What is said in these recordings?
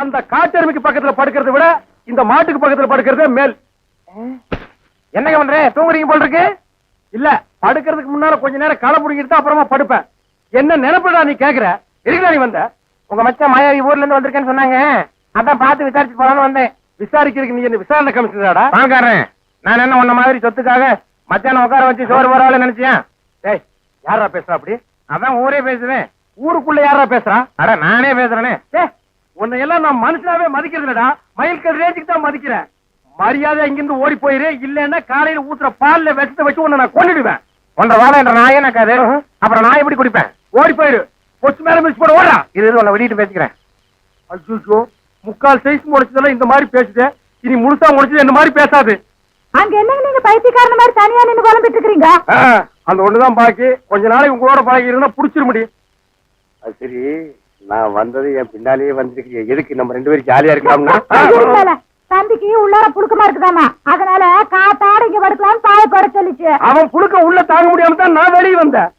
அந்த காட்டெருமைக்கு பக்கத்துல படுக்கிறத விட இந்த மாட்டுக்கு பக்கத்துல படுக்கிறதே மேல். என்னங்க பண்ற? தூங்குறீங்க போல் இருக்கு. இல்ல, படுக்கிறதுக்கு முன்னால கொஞ்ச நேரம் களை புடிங்கிட்டு அப்புறமா படுப்பேன். என்ன நினைப்படா நீ கேக்குற? எதுக்குடா நீ வந்த? உங்க மச்சான் மாயாவி ஊர்ல இருந்து வந்திருக்கேன்னு சொன்னாங்க, அதான் பார்த்து விசாரிச்சு போலான்னு வந்தேன். விசாரிக்கிறதுக்கு நீ என்ன விசாரணை கமிஷனராடா? பால்காரன், நான் என்ன உன்ன மாதிரி சொத்துக்காக மச்சான உட்கார வச்சு சோறு போறாள் நினைச்சேன். டேய், யாரா பேசுறா அப்படி? அதான் ஊரே பேசுவேன். ஊருக்குள்ள யாரா பேசுறா? அட நானே பேசுறேனே. உன்னை எல்லாம் நான் மனுஷனாவே மதிக்கிறதுலடா, மயில்கல் ரேஞ்சுக்கு தான் மதிக்கிறேன். மரியாதை இங்கிருந்து ஓடி போயிரு, இல்லன்னா காலையில ஊத்துற பால்ல விஷத்தை வச்சு உன்னை நான் கொன்னுடுவேன். ஒன்றரை வாழை என்ற நாயே நக்காது, அப்புறம் நான் எப்படி குடிப்பேன்? ஓடி போயிரு, கொச்சு மேல மிஸ் போட ஓடா. இது உன்னை வெளியிட்டு பேசிக்கிறேன். அச்சோ, முக்கால் சைஸ் முடிச்சதெல்லாம் இந்த மாதிரி பேசுது, இனி முழுசா முடிச்சது இந்த மாதிரி பேசாது. அங்க என்னங்க நீங்க பைத்தியக்காரன மாதிரி தனியா நின்னு குழம்பிட்டு இருக்கீங்க? அந்த ஒண்ணுதான் பாக்கி. கொஞ்ச நாளைக்கு உங்களோட பழகி இருந்தா புடிச்சிட முடியும். அது சரி, நான் வந்தது என் பின்னாலேயே வந்திருக்கீங்க. எதுக்கு நம்ம 2 பேரும் ஜாலியா இருக்கலாம்னா? தம்பிக்கு உள்ளார புழுக்கமா இருக்குதாமா, அதனால காத்தாட இங்க படுக்கலாம்னு பாய கூட சொல்லிச்சு. அவன் புழுக்க உள்ள தாங்க முடியாம தான் நான் வெளியே வந்தேன்.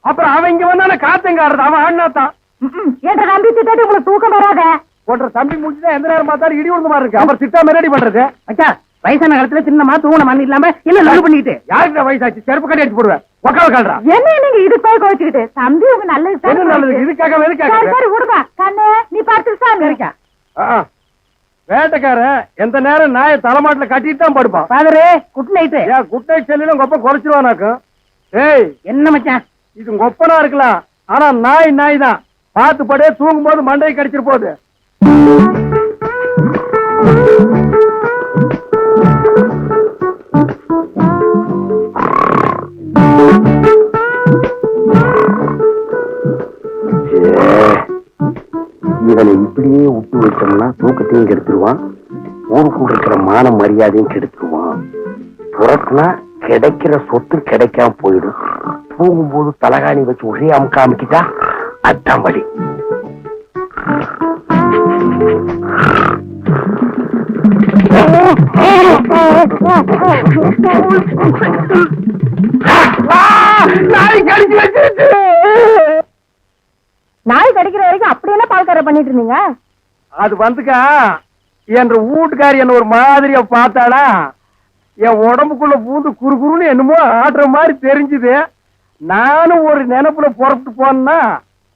அப்புறம் அவன் இங்க வந்தான காத்தங்க ஆடுறது, அவன் ஆடினா தான். என்ற தம்பி திட்டாட்டி உங்களுக்கு தூக்கம் வராத. போன்ற தம்பி முடிச்சுதான் எந்த நேரம் பார்த்தாலும் இடி உழுந்த மாதிரி இருக்கு. அவர் திட்டாம ரெடி பண்றது. அச்சா, வயசான காலத்துல சின்னமா தூண மண் இல்லாம இல்ல லவ் பண்ணிட்டு யாருக்கு வயசாச்சு? செருப்பு கட்டி அடிச்சு போடுவேன். உக்கால கால்றா. என்ன நீங்க இது போய் கோச்சிக்கிட்டு? தம்பி உங்க நல்லது என்ன நல்லது? இதுக்காக சரி சரி விடுங்க. கண்ணு நீ பார்த்து சாமி இருக்கா. வேட்டைக்காரன் எந்த நேரம் நாயை தலைமாட்டில கட்டிட்டு தான் படுப்பான். பாதரே, குட் நைட். ஏன் குட் நைட் செல்லிலும் கொப்ப குறைச்சிருவானாக்கும். ஏய், என்ன மச்சான்? இது கொப்பனா இருக்கலாம், ஆனா நாய் தான். பார்த்து படே, தூங்கும் போது மண்டையை கடிச்சிட்டு போகுது. இவனை இப்படியே விட்டு வச்சோம்னா தூக்கத்தையும் கெடுத்துருவான், ஊருக்குள்ள இருக்கிற மான மரியாதையும் கெடுத்துருவான். புறத்துனா கிடைக்கிற சொத்து கிடைக்காம போயிடும். தூங்கும்போது தலகாணி வச்சு ஒரே அமுக்க அமைக்கிட்டா அதான் வழி. நாய் கடிக்கிற வரைக்கும் அப்படி என்ன பால்கார பண்ணிட்டு இருந்தீங்க? அது வந்துக்கா, என்ற வீட்டுக்காரி என்ன ஒரு மாதிரியா பார்த்தாடா, என் உடம்புக்குள்ள பூந்து குறுகுறுன்னு என்னமோ ஆடுற மாதிரி தெரிஞ்சுது. நானும் ஒரு நினைப்புல புறப்பட்டு போனா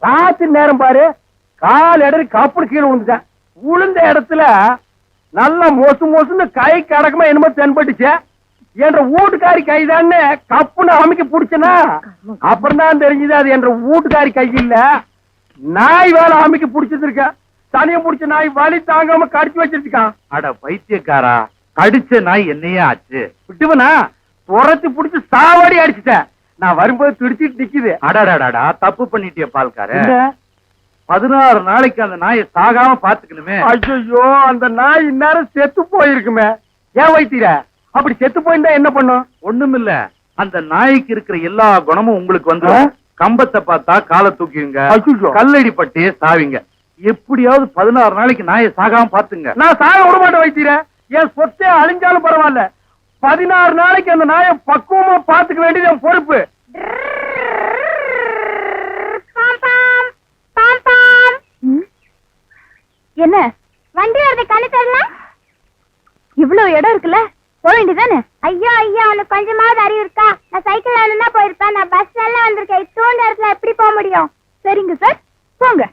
ராத்திரி நேரம் பாரு, கால் இடறி கப்புடு கீழே விழுந்துட்டேன். விழுந்த இடத்துல நல்லா மொசுன்னு கை கடக்கமா என்னமோ தென்பட்டுச்சு. என்ற வீட்டுக்காரி கைதான்னு கப்புன்னு அமைக்க பிடிச்சனா, அப்புறம் தான் தெரிஞ்சது அது என்ற வீட்டுக்காரி கை இல்ல, நாய் வேலை அமைக்க பிடிச்சிருக்க. தனிய பிடிச்ச நாய் வலி தாங்காம கடிச்சு வச்சிருக்கான். அட பைத்தியக்காரா, கடிச்ச நாய் என்னையே ஆச்சு? விட்டுவனா துரத்தி பிடிச்சு சாவாடி அடிச்சுட்ட. நான் வரும்போது துடிச்சிட்டு நிக்குது. அடாடாடா, தப்பு பண்ணிட்டிய பால்கார. 16 நாளைக்கு அந்த நாயை சாகாம பாத்துக்கணுமே. ஐயோ, அந்த நாய் இந்நேரம் செத்து போயிருக்குமே. ஏன் வைத்தீர? அப்படி செத்து போயிருந்தா என்ன பண்ணும்? ஒண்ணுமில்ல, அந்த நாய்க்கு இருக்கிற எல்லா குணமும் உங்களுக்கு வந்து கம்பத்தை பார்த்தா காலை தூக்கிங்க, கல்லடி பட்டே சாவிங்க. எப்படியாவது 16 நாளைக்கு நாயை சாகாம பாத்துங்க. நான் சாக விட மாட்டேன் வைத்தீர. என் சொத்தே அழிஞ்சாலும் பரவாயில்ல, 16 நாளைக்கு அந்த நாயை பக்குவமா பாத்துக்க வேண்டியது என் பொறுப்பு. என்ன வண்டி வருது? கண்ணு தரலாம். இவ்வளவு இடம் இருக்குல்ல, போக வேண்டியதானே? ஐயோ ஐயா, உனக்கு கொஞ்சமாவது அறிவு இருக்கா? நான் சைக்கிள் வேணும்னா போயிருப்பேன், நான் பஸ் எல்லாம் வந்திருக்கேன். இத்தோண்டு இடத்துல எப்படி போக முடியும்? சரிங்க சார், போங்க.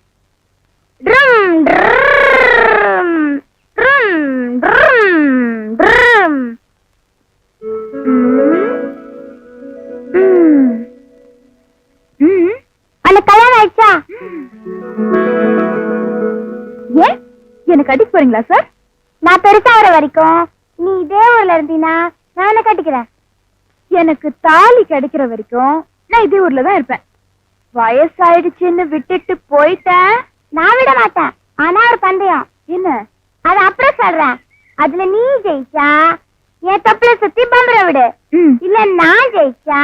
அந்த கல்யாணம் ஆயிடுச்சா? ஏன் எனக்கு கட்டிக்க போறீங்களா சார்? நான் பெருசா வர வரைக்கும் நீ இதே ஊர்ல இருந்தீனா நான் என்ன கட்டிக்கிறேன். எனக்கு தாலி கிடைக்கிற வரைக்கும் நான் இதே ஊர்ல தான் இருப்பேன். வயசாயிடுச்சுன்னு விட்டுட்டு போயிட்டேன், நான் விட மாட்டேன். ஆனா ஒரு பந்தயம். என்ன? அது அப்புறம் சொல்றேன். அதுல நீ ஜெயிச்சா என் தொப்புல சுத்தி பம்பர விடு, இல்ல நான் ஜெயிச்சா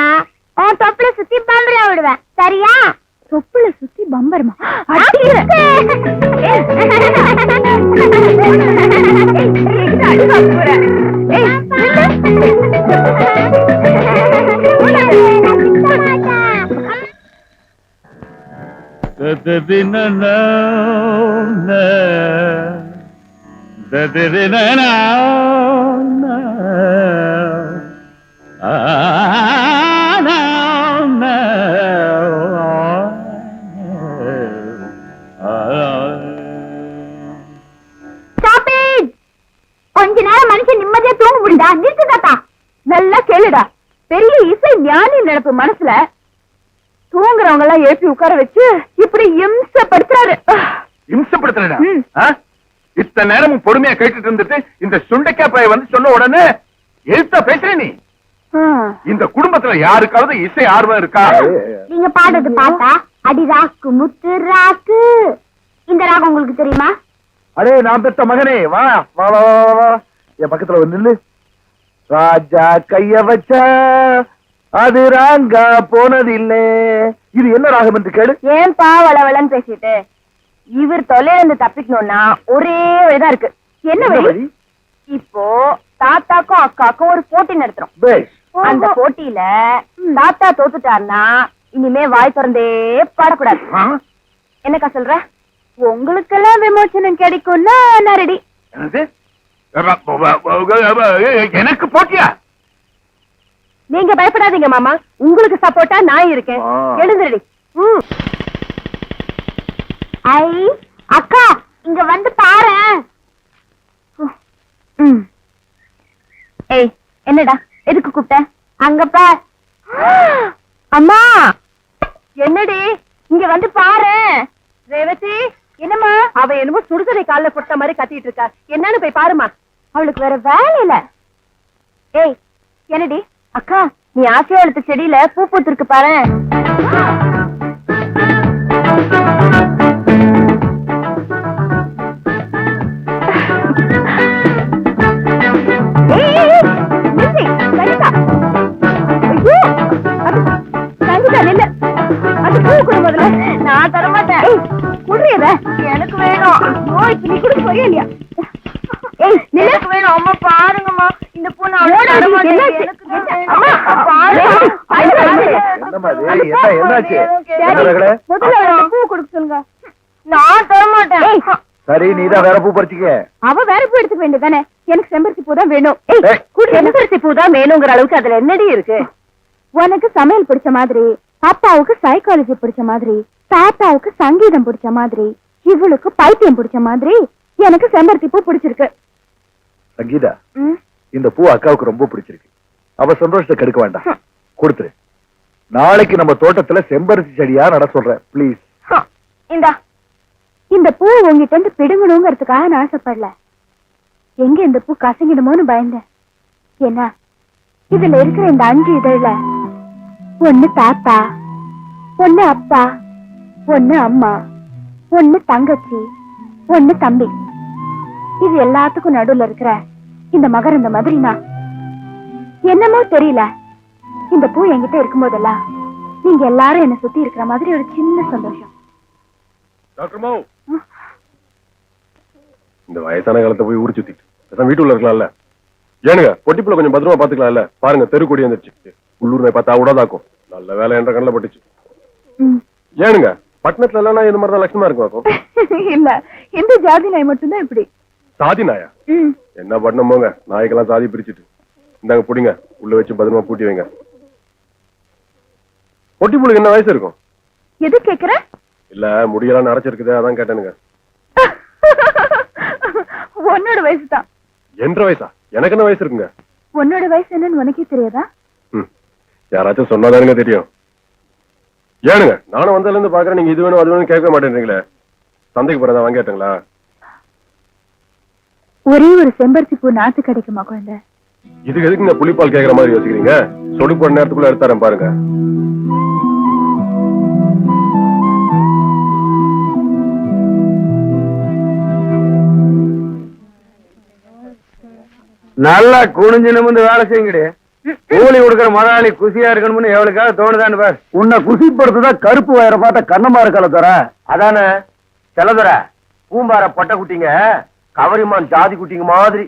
உன் தொப்புல சுத்தி பம்பர விடுவேன். சரியா? தொப்புல சுத்தி பம்பரமா? கொஞ்ச நேரம் மனுஷன் நிம்மதியா தூங்க முடியுதா? நிறுத்து தாத்தா. நல்லா கேளுடா. பெரிய இசை ஞானி நினைப்பு மனசுல தூங்குறவங்க எல்லாம் எழுப்பி உட்கார வச்சு இப்படி இம்சப்படுத்துறாரு. இம்சப்படுத்துறா? இத்தனை நேரமும் பொறுமையா கேட்டுட்டு இருந்துட்டு இந்த சுண்டைக்காய் பைய வந்து சொன்ன உடனே எழுத்தா பேசுற நீ? இந்த குடும்பத்துல யாருக்காவது இசை ஆர்வம் இருக்கா? நீங்க பாடுறது பார்த்தா அடிராக்கு முத்து ராக்கு. இந்த ராகம் உங்களுக்கு தெரியுமா? அடே நான் பெத்த மகனே, வா வா வா வா, வா என் பக்கத்துல வந்து நில்லு. ராஜா கைய வச்சா அது ராங்கா போனதில்லை. இது என்ன ராகம் என்று கேளு. ஏன்பா வளவளன்னு பேசிட்டு? இவர் தொலைல தப்பிக்கணும்னா ஒரே வழிதான் இருக்கு. என்ன வழி? இப்போ தாத்தாக்கும் அக்காக்கும் ஒரு போட்டி நடத்துறோம். பேஷ். அந்த போட்டியில தாத்தா தோத்துட்டாருன்னா இனிமே வாய் திறந்தே பாடக்கூடாது. என்னக்கா சொல்ற? உங்களுக்கெல்லாம் விமோசனம் கிடைக்கும்னா நான் ரெடி. எனக்கு போட்டியா? நீங்க பயப்படாதீங்க மாமா, உங்களுக்கு சப்போர்ட்டா நான் இருக்கேன். எழுந்துடி. ஐ அக்கா, இங்க வந்து பாரு. ஏய், என்னடா எதுக்கு கூப்பிட்ட? அங்க பார். அம்மா, என்னடி இங்க வந்து பாரு. ரேவதி, என்னம்மா? அவ என்னமோ சுடுதலை கால்ல போட்ட மாதிரி கத்திட்டு இருக்கா. என்னன்னு போய் பாருமா. அவளுக்கு வேற வேலை இல்ல. ஏய், என்னடி? அக்கா, நீ ஆசையா எடுத்த செடியில பூ பூத்திருக்கு பாரு. நான் தரமாட்டேன். எனக்கு வேணும். நீ கூட போறியா இல்லையா? எனக்கு வேணும். அம்மா பாருங்கம்மா, இந்த பூ நான் பூ கொடுக்க சொல்லுங்க. நான் தரமாட்டேன். சரி, நீதான் வேற பூ பறிச்சுக்க. அவ வேற பூ எடுத்துக்க வேண்டியதானே? எனக்கு செம்பருத்தி பூ தான் வேணும். செம்பருத்தி பூ தான் வேணுங்கிற அளவுக்கு அதுல என்னடி இருக்கு? உனக்கு சமையல் பிடிச்ச மாதிரி, அப்பாவுக்கு சைக்காலஜி பிடிச்ச மாதிரி, தாத்தாவுக்கு சங்கீதம் பிடிச்ச மாதிரி, இவளுக்கு பைத்தியம் பிடிச்ச மாதிரி எனக்கு செம்பருத்தி பூ பிடிச்சிருக்கு. சங்கீதா, இந்த பூ அக்காவுக்கு ரொம்ப பிடிச்சிருக்கு. அவ சந்தோஷத்தை கெடுக்க வேண்டாம், கொடுத்துரு. நாளைக்கு நம்ம தோட்டத்துல செம்பருத்தி செடியா நட சொல்றேன், பிளீஸ். இந்தா, இந்த பூ உங்ககிட்ட இருந்து பிடுங்கணுங்கிறதுக்காக நான் ஆசைப்படல. எங்க இந்த பூ கசங்கிடுமோன்னு பயந்தேன். என்ன, இதுல இருக்கிற இந்த 5 இதழ்ல ஒண்ணு தாத்தா, ஒண்ணு அப்பா, ஒண்ணு அம்மா, ஒண்ணு தங்கச்சி, ஒண்ணு தம்பி. இது எல்லாத்துக்கும் நடுவுல இருக்கிற இந்த மகரந்த மாதிரி நான். என்னமோ தெரியல, இந்த பூ என்கிட்ட இருக்கும் போதெல்லாம் நீங்க எல்லாரும் என்ன சுத்தி இருக்கிற மாதிரி ஒரு சின்ன சந்தோஷம். டாக்டர் மோ, இந்த வயசான காலத்தை போய் ஊர் சுத்திட்டு வீட்டுல இருக்கலாம்ல? ஏனுங்க, பொட்டிப்புல கொஞ்சம் பத்திரமா பாத்துக்கலாம்ல? பாருங்க, தெரு கொடி வந்துருச்சு. உள்ளூர் நாய் பார்த்தா உடதாக்கும். நல்ல வேலை என்ற கண்ணில் பட்டுச்சு. ஏனுங்க, பட்டணத்துல எல்லாம் இந்த மாதிரிதான் லட்சணமா இருக்கும். இல்ல, இந்த ஜாதி நாய் மட்டும்தான் இப்படி. சாதி நாயா? என்ன பண்ண போங்க, நாய்க்கெல்லாம் சாதி பிரிச்சுட்டு. இந்தாங்க புடிங்க, உள்ள வச்சு பத்திரமா பூட்டி வைங்க. பொட்டிப்புளுக்கு என்ன வயசு இருக்கும்? எது கேக்குற? இல்ல, முடியெல்லாம் நரைச்சிருக்குது, அதான் கேட்டேனுங்க. உன்னோட வயசு தான். என்ற வயசா? எனக்கு என்ன வயசு இருக்குங்க? உன்னோட வயசு என்னன்னு உனக்கே தெரியாதா? யாராச்சும் சொன்னாதானுங்க தெரியும். ஏனுங்க, நானும் வந்ததுல இருந்து பாக்குறேன், நீங்க இது வேணும் அது வேணும் கேட்க மாட்டேன்றீங்களே. சந்தைக்கு போறதா வாங்க கேட்டுங்களா? ஒரே ஒரு செம்பருத்தி பூ நாத்து கிடைக்குமா குழந்தை? இதுக்கு எதுக்குங்க புளிப்பால் கேக்குற மாதிரி யோசிக்கிறீங்க? சொடு போட நேரத்துக்குள்ள எடுத்தாரன் பாருங்க. நல்லா குனிஞ்சு நிமிந்து வேலை செய்யுங்கடி. கூலி கொடுக்கற முதலாளி குசியா இருக்கணும்னு எவ்வளவுக்காக தோணுதான்னு பார். உன்னை குசிப்படுத்துதான் கருப்பு வயரை பார்த்தா கண்ணமா இருக்கல தர. அதானே செலதுற பூம்பார பட்ட குட்டிங்க கவரிமான் ஜாதி குட்டிங்க மாதிரி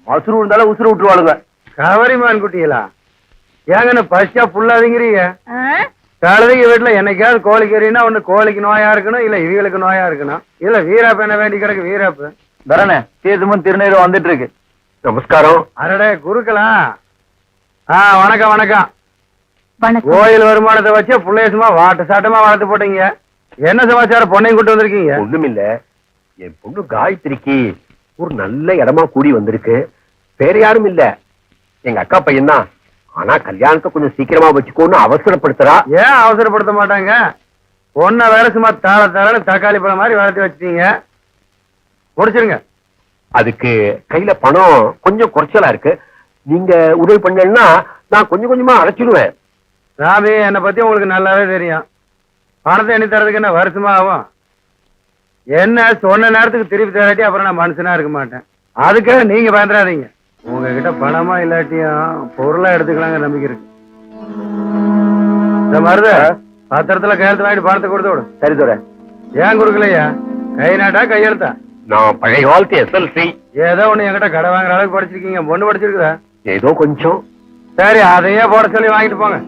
மசுரு இருந்தாலும் உசுறு விட்டுருவாளுங்க. கவரிமான் குட்டிங்களா? ஏங்கன்னு பசியா புல்லாதீங்கிறீங்க. கழுதைங்க வீட்டுல என்னைக்காவது கோழிக்கறினா ஒண்ணு கோழிக்கு நோயா இருக்கணும், இல்ல இவங்களுக்கு நோயா இருக்கணும், இல்ல வீராப்பு என்ன வேண்டி கிடக்கு வீராப்பு. தரணே தீர்த்தமும் திருநீரும் வந்துட்டு இருக்கு. நமஸ்காரம். அரடே குருக்களா? வணக்கம் வணக்கம். வணக்கம். கோயில் வருமானத்தை வச்சு புள்ளைய சும்மா வாட்டு சாட்டமா வளர்த்து போட்டீங்க. என்ன சமாச்சாரம்? பொண்ணையும் கூட்டு வந்திருக்கீங்க? ஒண்ணுமில்ல, என் பொண்ணு காயத்ரிக்கு ஒரு நல்ல இடமா கூடி வந்திருக்கு. வேற யாரும் இல்ல, எங்க அக்கா பையன் தான். ஆனா கல்யாணத்தை கொஞ்சம் சீக்கிரமா வச்சுக்கோன்னு அவசரப்படுத்துறா. ஏன் அவசரப்படுத்த மாட்டாங்க? பொண்ணை வேற சும்மா தாள தக்காளி பழம் மாதிரி வளர்த்து வச்சிட்டீங்க. முடிச்சிருங்க. அதுக்கு கையில பணம் கொஞ்சம் குறைச்சலா இருக்கு. நீங்க உதவி பண்ணீங்கன்னா நான் கொஞ்சம் கொஞ்சமா அடைச்சிடுவேன். சாமி, என்னை பத்தி உங்களுக்கு நல்லாவே தெரியும். பணத்தை எண்ணி தரதுக்கு என்ன வருஷமா ஆகும்? என்ன சொன்ன நேரத்துக்கு திருப்பி தராட்டி அப்புறம் நான் மனுஷனா இருக்க மாட்டேன். அதுக்காக நீங்க பயந்துடாதீங்க. உங்ககிட்ட பணமா இல்லாட்டியும் பொருளா எடுத்துக்கலாங்க நம்பிக்கை இருக்கு. இந்த மருத பத்திரத்துல கையெழுத்து வாங்கிட்டு பணத்தை கொடுத்து விடு. சரி தோற. ஏன் கொடுக்கலையா? கை நாட்டா கையெழுத்தா? நான் பழைய காலத்து SLC. ஏதோ ஒண்ணு என்கிட்ட கடை வாங்குற அளவுக்கு படிச்சிருக்கீங்க. பொண்ணு படிச்சிருக்குதா? ஏதோ கொஞ்சம். சரி, அதையே போட சொல்லி வாங்கிட்டு போங்க.